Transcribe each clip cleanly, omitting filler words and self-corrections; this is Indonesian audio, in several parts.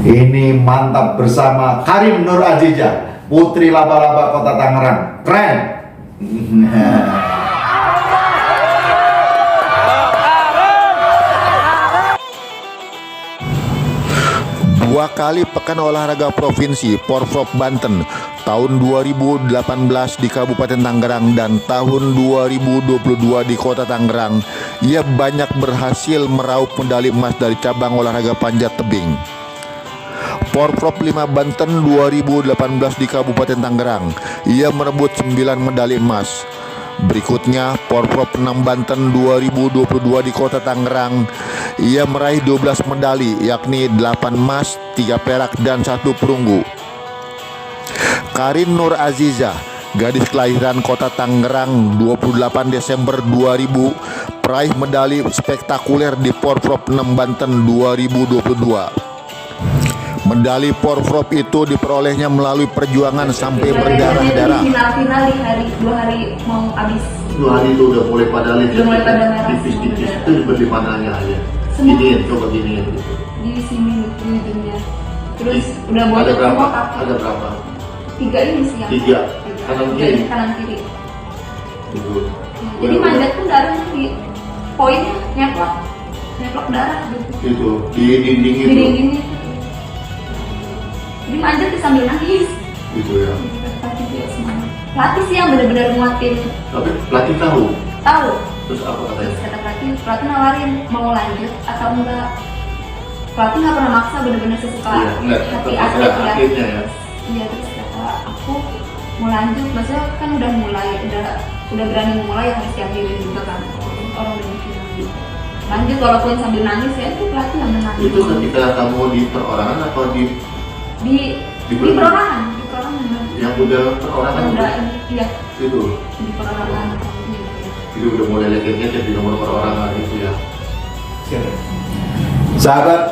Ini mantap bersama Karin Nur Azizah, Putri Laba-Laba Kota Tangerang. Keren. Dua kali Pekan Olahraga Provinsi Porprov Banten tahun 2018 di Kabupaten Tangerang dan tahun 2022 di Kota Tangerang, ia banyak berhasil meraup medali emas dari cabang olahraga panjat tebing. Porprov 5 Banten 2018 di Kabupaten Tangerang, ia merebut 9 medali emas. Berikutnya Porprov 6 Banten 2022 di Kota Tangerang, ia meraih 12 medali, yakni 8 emas, 3 perak dan 1 perunggu. Karin Nur Azizah, gadis kelahiran Kota Tangerang 28 Desember 2000, peraih medali spektakuler di Porprov 6 Banten 2022. Medali Porprov itu diperolehnya melalui perjuangan sampai berdarah-darah. Final di hari 2 hari mau habis. 2 hari itu udah mulai pada lihat. Udah mulai pada merah. Tipis-tipis itu seperti mananya aja. Semua. Ini coba gini gitu. Di sini di ujungnya. Terus udah Ada boleh berapa? semua kaki. Ada berapa? 3 ini sih yang. 3. Kanan kiri. Kanan kiri. Gitu. Jadi manjat pun darahnya di poinnya nyeplok darah gitu. Gitu. Di dinding Di itu. dindingnya. Jadi manjat tuh sambil nangis. Gitu ya. Tapi dia semangat. Pelatih sih yang benar-benar nguatin. Tapi pelatih tahu. Tahu. Terus apa Terus katanya? kata pelatih nawarin mau lanjut atau enggak. Pelatih nggak pernah maksa, benar-benar sesuka Iya, enggak. hati Tapi atlet ya. akhirnya ya. Iya, terus kata aku mau lanjut, maksudnya kan udah mulai, udah berani mulai, harus diambilin juga kan orang udah bikin lanjut walaupun sambil nangis ya, itu pelatih nggak menangis. Itu ketika kamu di perorangan atau di di perorangan yang udah perorangan udah iya itu? di perorangan gitu. Jadi udah mulai lihat-lihat di nomor perorangan itu ya. Sahabat,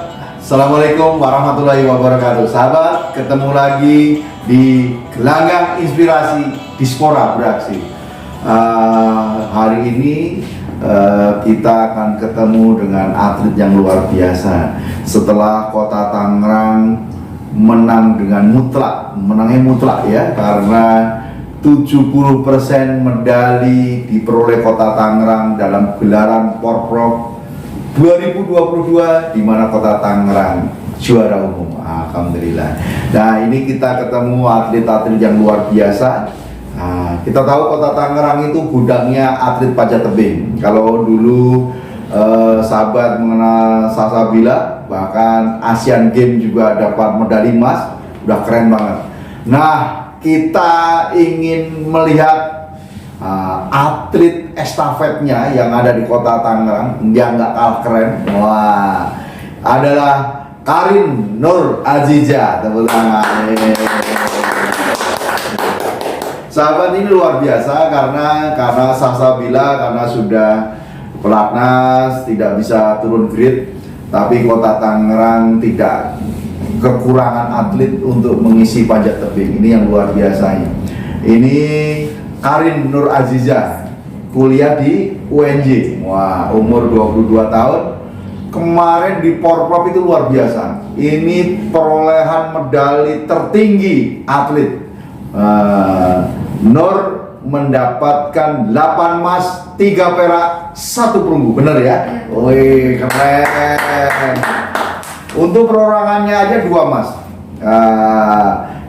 Assalamualaikum warahmatullahi wabarakatuh. Sahabat, ketemu lagi di Gelanggang Inspirasi Dispora Beraksi. Hari ini kita akan ketemu dengan atlet yang luar biasa. Setelah Kota Tangerang menang dengan menangnya mutlak ya, karena 70% medali diperoleh Kota Tangerang dalam gelaran Porprov 2022, di mana Kota Tangerang juara umum. Alhamdulillah. Nah, ini kita ketemu atlet-atlet yang luar biasa. Nah, kita tahu Kota Tangerang itu gudangnya atlet panjat tebing. Kalau dulu sahabat mengenal Salsabila, bahkan Asian Games juga dapat medali emas, udah keren banget. Nah, kita ingin melihat atlet estafetnya yang ada di Kota Tangerang yang nggak kalah keren. Wah, adalah Karin Nur Azizah. Tepuk tangan. Sahabat ini luar biasa karena Salsabila, karena sudah pelatnas tidak bisa turun grade, tapi Kota Tangerang tidak kekurangan atlet untuk mengisi panjat tebing. Ini yang luar biasanya. Ini Karin Nur Azizah, kuliah di UNJ. Wah, umur 22 tahun. Kemarin di Porprov itu luar biasa. Ini perolehan medali tertinggi atlet. Nur mendapatkan 8 emas, 3 perak, 1 perunggu. Bener ya? Wih, keren. Untuk perorangannya aja 2 emas.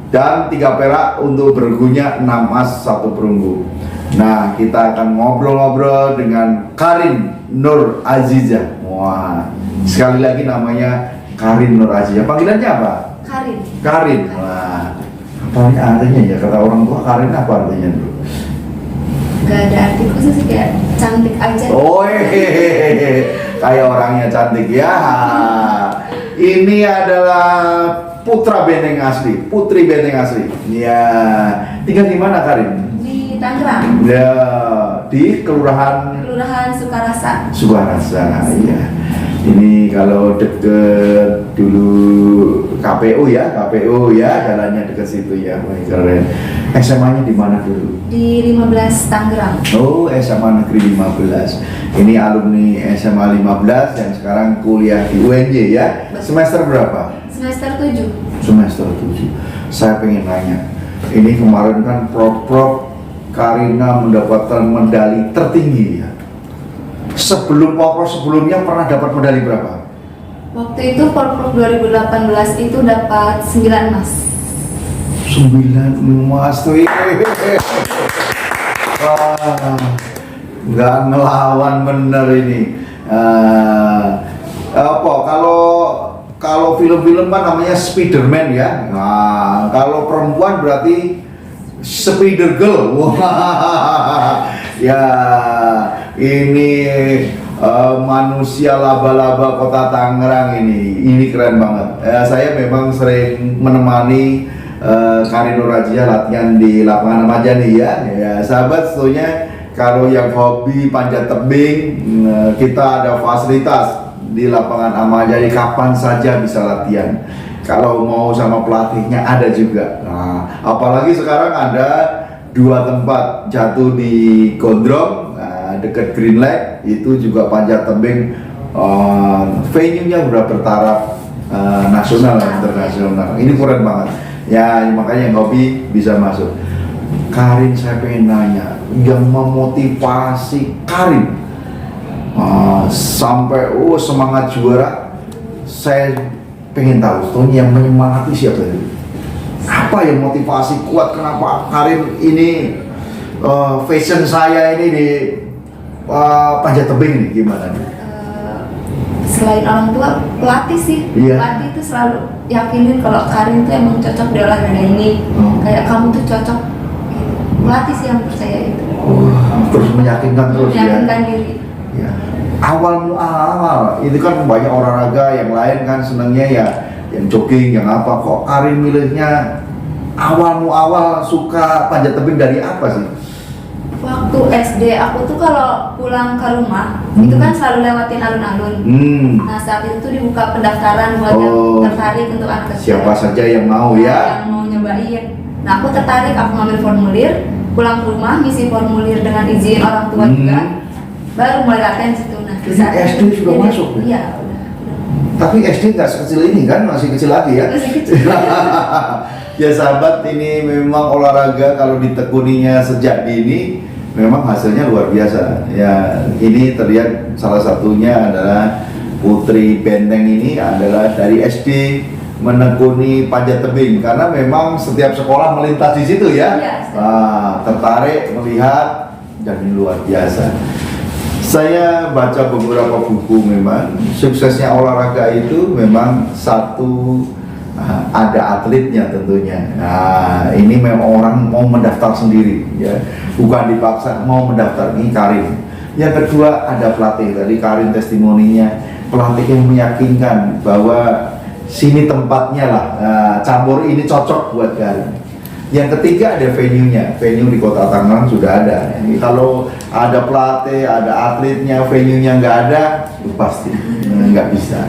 Dan 3 perak, untuk bergunya 6 emas, 1 perunggu. Nah, kita akan ngobrol-ngobrol dengan Karin Nur Azizah. Wah, sekali lagi namanya Karin Nur Azizah. Panggilannya apa? Karin. Karin. Wah, apa artinya ya? Kata orang tua Karin apa artinya dulu? Gak ada arti khusus sih, kayak cantik aja. Oh, hehehe. Kayak orangnya cantik ya. Ini adalah putra Benteng asli, putri Benteng asli. Ya, tinggal di mana Karin? Di Tangerang. Ya, di Kelurahan Kelurahan Sukarasa. Sukarasa. Iya. Ini kalau deket dulu KPU ya, jalannya deket situ ya, wah, keren. SMA-nya di mana dulu? Di 15 Tangerang. Oh, SMA Negeri 15. Ini alumni SMA 15 yang sekarang kuliah di UNJ ya. Semester berapa? Semester 7. Semester 7. Saya pengen nanya, ini kemarin kan Prof Karina mendapatkan medali tertinggi ya. Sebelum Prof sebelumnya pernah dapat medali berapa? Waktu itu Porprov 2018 itu dapat 9 emas. 9 emas tuh. Wah, nggak ngelawan bener ini. Apa kalau film-film kan namanya Spiderman ya. Nah, kalau perempuan berarti Spider Girl. Wah, ya ini manusia laba-laba kota Tangerang ini keren banget. Saya memang sering menemani Karin Nur Azizah latihan di lapangan Amajani ya. Sahabat, sebetulnya kalau yang hobi panjat tebing, kita ada fasilitas di lapangan Amajani, kapan saja bisa latihan. Kalau mau sama pelatihnya ada juga. Nah, apalagi sekarang ada 2 tempat jatuh di Gondrong, dekat Green Lake, itu juga panjat tebing. Venue-nya udah bertaraf nasional dan internasional. Ini keren banget. Ya, makanya yang hobi bisa masuk. Karin, saya pengen nanya, yang memotivasi Karin sampai semangat juara, saya pengen tahu, sebetulnya yang menyemangati siapa itu? Apa yang motivasi kuat, kenapa Karin ini fashion saya ini di panjat tebing nih, gimana nih? Selain orang tua, pelatih sih. Iya. Pelatih itu selalu yakinin kalau Karin tuh emang cocok di olahraga ini. Kayak kamu tuh cocok. Pelatih sih yang percaya itu. Terus meyakinkan terus ya. Meyakinkan diri. Ya. Awal itu kan banyak olahraga yang lain kan senangnya ya yang jogging, yang apa, kok Karin milihnya awal suka panjat tebing dari apa sih? Waktu SD aku tuh kalau pulang ke rumah itu kan selalu lewatin alun-alun. Nah, saat itu tuh dibuka pendaftaran buat yang tertarik untuk anak kecil. Siapa saja yang mau ya? Yang mau nyobain. Nah, aku tertarik, aku ngambil formulir, pulang ke rumah ngisi formulir dengan izin orang tua juga. Baru mulai latihan situ. Nah, jadi SD sudah masuk ya? Iya, udah. Tapi SD nggak sekecil ini kan, masih kecil lagi ya? Masih kecil. Ya sahabat, ini memang olahraga kalau ditekuninya sejak dini memang hasilnya luar biasa. Ya, ini terlihat salah satunya adalah Putri Benteng ini adalah dari SD menekuni panjat tebing karena memang setiap sekolah melintas di situ ya. Tertarik melihat dan ini luar biasa. Saya baca beberapa buku, memang suksesnya olahraga itu memang satu ada atletnya tentunya. Nah, ini memang orang mau mendaftar sendiri ya, bukan dipaksa, mau mendaftar. Ini Karin. Yang kedua ada pelatih, tadi Karin testimoninya, pelatih yang meyakinkan bahwa sini tempatnya lah, cabur ini cocok buat Karin. Yang ketiga ada venue-nya, venue di kota Tangerang sudah ada. Kalau ada pelatih, ada atletnya, venue-nya nggak ada, pasti nggak bisa.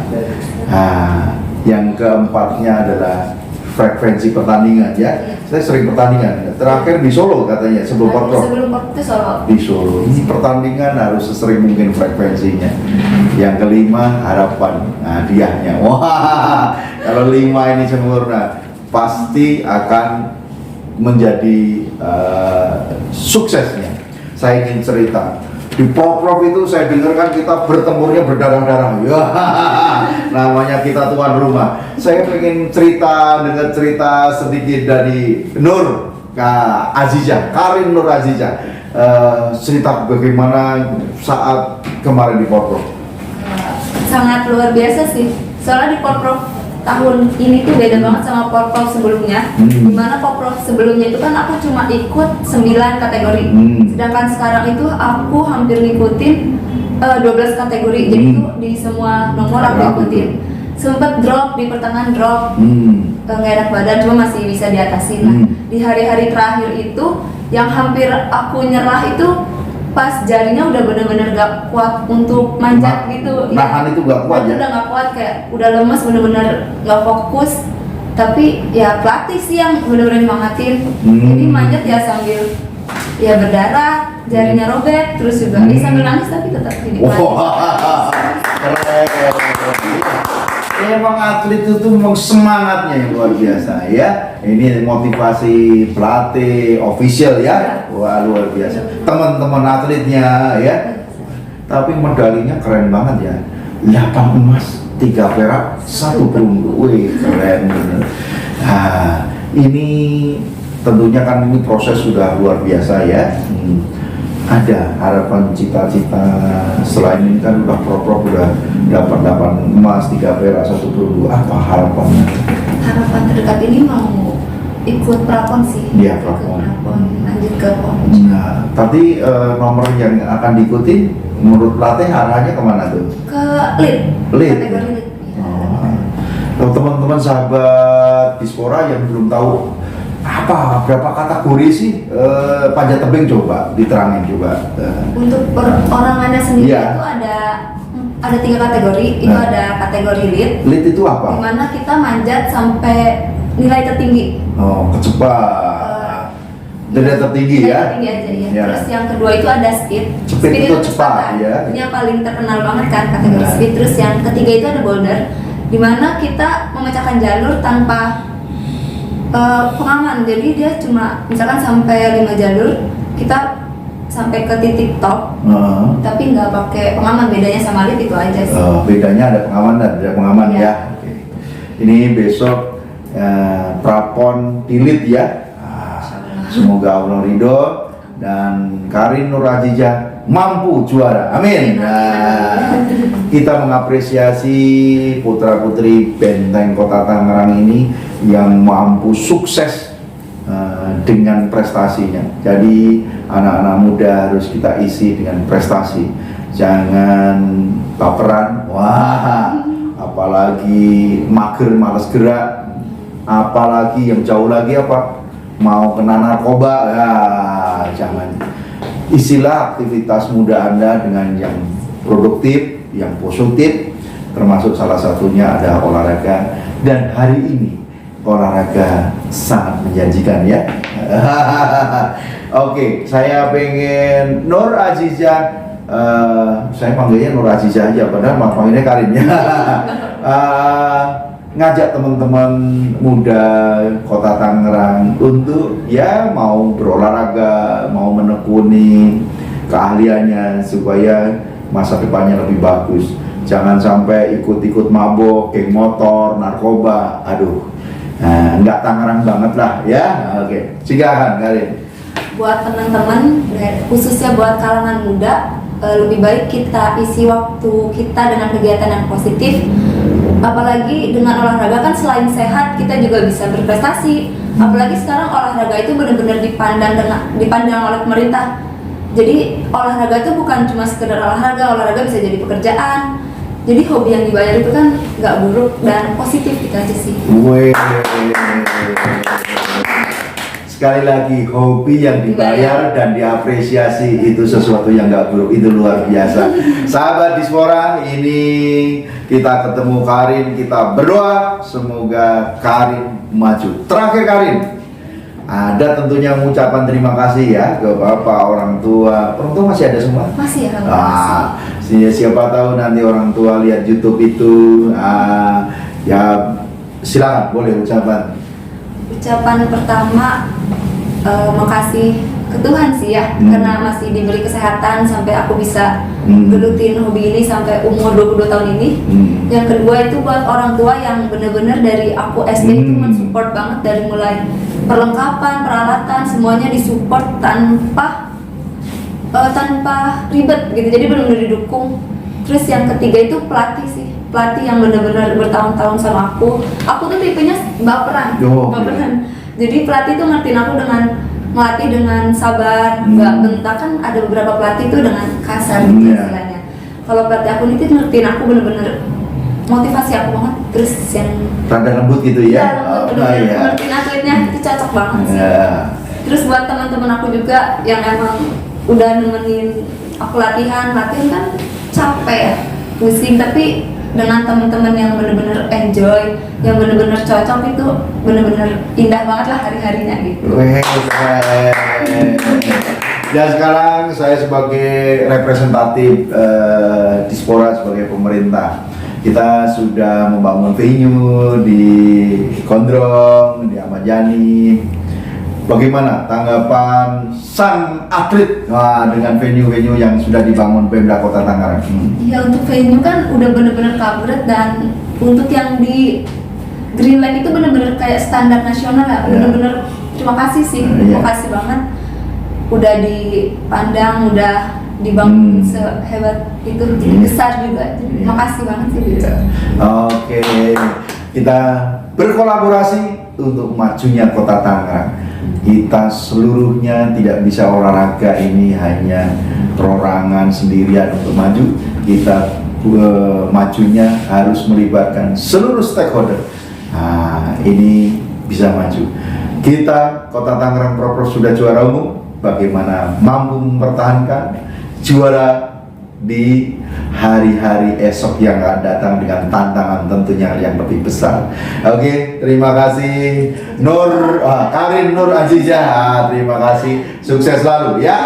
Nah, yang keempatnya adalah frekuensi pertandingan ya. Saya sering pertandingan. Terakhir di Solo katanya sebelum Porprov. Sebelum Porprov Solo. Di Solo. Ini pertandingan harus sesering mungkin frekuensinya. Yang kelima harapan hadiahnya. Wah, kalau 5 ini sempurna pasti akan menjadi suksesnya. Saya ingin cerita di Porprov itu, saya dengar kan kita bertempurnya berdarah-darah ya. Namanya kita tuan rumah. Saya pengen dengar cerita sedikit dari Nur Azizah, Karin Nur Azizah, cerita bagaimana saat kemarin di Porprov. Sangat luar biasa sih, soalnya di Porprov tahun ini tuh beda banget sama Porprov sebelumnya. Dimana Porprov sebelumnya itu kan aku cuma ikut 9 kategori, sedangkan sekarang itu aku hampir ngikutin 12 kategori. Jadi itu di semua nomor aku ikutin. Sempet drop di pertengahan, nggak enak badan, cuma masih bisa diatasi. Nah, di hari-hari terakhir itu yang hampir aku nyerah itu pas jarinya udah bener-bener gak kuat untuk manjat gitu. Nahan itu gak kuat ya? Udah gak kuat, kayak udah lemes, bener-bener gak fokus. Tapi ya pelatih sih yang bener-bener nyemangatin. Jadi manjat ya sambil ya berdarah, jarinya robek, terus juga sambil nangis tapi tetap dinikmati. Wah, keren. Emang atlet itu memang semangatnya yang luar biasa ya. Ini motivasi pelatih official ya. Wah, luar biasa. Teman-teman atletnya ya. Tapi medalinya keren banget ya. 8 emas, 3 perak, 1 perunggu. Wih, keren bener. Nah, ini tentunya kan ini proses sudah luar biasa ya. Ada harapan cita-cita selain ini kan udah pro udah dapat 8 emas, 3 perak, 1 perunggu. Apa harapannya? Harapan terdekat ini mau ikut prapon sih. Iya, prapon. Lanjut ke pon. Nah, tapi nomor yang akan diikuti menurut pelatih arahnya kemana tuh? Ke lead. Lead. Kategori lead. Kalau teman-teman sahabat Dispora yang belum tahu berapa kategori sih panjat tebing, coba diterangin coba. Untuk perorangannya sendiri Iya. itu ada 3 kategori. Itu Nah. ada kategori lead, Lead itu apa? dimana kita manjat sampai nilai tertinggi. Oh, kecepat. Nilai tertinggi Nilai ya. tertinggi aja ya. Ya. Terus yang kedua itu ada speed. Speed itu cepat, kecepatan. ya. Ini yang paling terkenal banget kan kategori Nah. speed. Terus yang ketiga itu ada boulder, dimana kita memecahkan jalur tanpa pengaman. Jadi dia cuma misalkan sampai 5 jalur, kita sampai ke titik top, tapi nggak pakai pengaman. Bedanya sama lead itu aja sih. Bedanya ada pengaman dan ada pengaman Iya. ya. Oke. Ini besok prapon di lead ya. Semoga Allah ridho dan Karin Nur Azizah mampu juara. Amin. Nah, kita mengapresiasi putra-putri Benteng Kota Tangerang ini yang mampu sukses dengan prestasinya. Jadi anak-anak muda harus kita isi dengan prestasi. Jangan baperan. Wah, apalagi mager, malas gerak. Apalagi yang jauh lagi mau kena narkoba, ya jangan. Isilah aktivitas muda Anda dengan yang produktif, yang positif, termasuk salah satunya ada olahraga. Dan hari ini olahraga sangat menjanjikan ya. Oke, saya pengen Nur Azizah, saya panggilnya Nur Azizah aja, padahal panggilnya Karin ya. Ngajak teman-teman muda Kota Tangerang untuk ya mau berolahraga, mau menekuni keahliannya supaya masa depannya lebih bagus. Jangan sampai ikut-ikut mabok, geng motor, narkoba. Aduh, nggak Tangerang banget lah ya. Oke, silakan Karin. Buat teman-teman, khususnya buat kalangan muda, lebih baik kita isi waktu kita dengan kegiatan yang positif. Apalagi dengan olahraga kan selain sehat kita juga bisa berprestasi. Apalagi sekarang olahraga itu benar-benar dipandang oleh pemerintah. Jadi olahraga itu bukan cuma sekedar olahraga bisa jadi pekerjaan. Jadi hobi yang dibayar itu kan nggak buruk dan positif, gitu aja sih. Weh. Sekali lagi, hobi yang dibayar dan diapresiasi itu sesuatu yang nggak buruk, itu luar biasa. Sahabat Dispora, ini kita ketemu Karin, kita berdoa semoga Karin maju. Terakhir Karin, ada tentunya ucapan terima kasih ya ke Bapak, orang tua. Orang tua masih ada semua? Masih ya, Siapa tahu nanti orang tua lihat YouTube itu, ya silakan boleh ucapan. Ucapan pertama, makasih ke Tuhan sih ya, karena masih diberi kesehatan sampai aku bisa gelutin hobi ini sampai umur 22 tahun ini. Yang kedua itu buat orang tua yang bener-bener dari aku SD itu mensupport banget, dari mulai perlengkapan, peralatan, semuanya disupport tanpa ribet gitu, jadi benar-benar didukung. Terus yang ketiga itu pelatih sih, pelatih yang benar-benar bertahun-tahun sama aku tuh tipenya baperan. Jadi pelatih tuh ngertiin aku dengan melatih dengan sabar, nggak bentak. Kan ada beberapa pelatih tuh dengan kasar gitu istilahnya. Kalau pelatih aku ini tuh ngertiin aku benar-benar motivasi aku banget. Terus yang rada lembut gitu ya? Benar-benar ngertiin atletnya itu cocok banget sih. Terus buat teman-teman aku juga yang emang udah nemenin aku latihan kan capek ya, pusing, tapi dengan teman-teman yang bener-bener enjoy, yang bener-bener cocok, itu bener-bener indah banget lah hari-harinya gitu. Weh, keren. Dan sekarang saya sebagai representatif Dispora sebagai pemerintah, kita sudah membangun venue di Gondrong, di Ahmad Yani. Bagaimana tanggapan sang atlet dengan venue-venue yang sudah dibangun Pemda Kota Tangerang? Ya, untuk venue kan udah bener-bener covered, dan untuk yang di Greenland itu bener-bener kayak standar nasional ya. Bener-bener terima kasih sih, terima kasih banget. Udah dipandang, udah dibangun sehebat itu, jadi besar juga. Jadi terima kasih banget sih. Oke, kita berkolaborasi untuk majunya Kota Tangerang. Kita seluruhnya tidak bisa olahraga ini hanya perorangan sendirian untuk maju. Kita majunya harus melibatkan seluruh stakeholder. Nah, ini bisa maju. Kita Kota Tangerang Porprov sudah juara umum. Bagaimana mampu mempertahankan juara di hari-hari esok yang akan datang dengan tantangan tentunya yang lebih besar. Oke, terima kasih Karin Nur Azizah. Terima kasih, sukses selalu ya.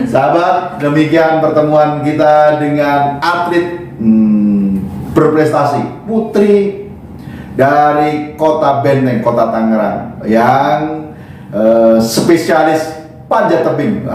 Sahabat, demikian pertemuan kita dengan atlet berprestasi putri dari Kota Benteng, Kota Tangerang yang spesialis panjat tebing.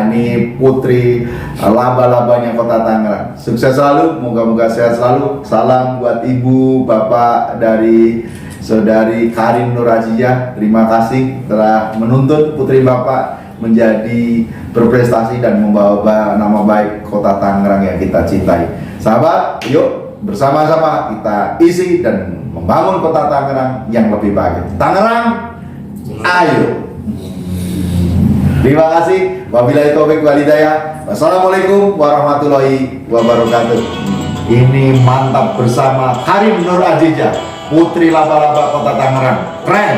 Ini putri laba-labanya Kota Tangerang. Sukses selalu, moga-moga sehat selalu. Salam buat ibu, bapak dari saudari Karin Nur Azizah. Terima kasih telah menuntun putri bapak menjadi berprestasi dan membawa nama baik Kota Tangerang yang kita cintai. Sahabat, yuk bersama-sama kita isi dan membangun Kota Tangerang yang lebih baik. Tangerang, ayo. Terima kasih. Wabillahi taufiq wal hidayah. Wassalamualaikum warahmatullahi wabarakatuh. Ini mantap bersama Karin Nur Azizah, putri laba-laba Kota Tangerang. Keren.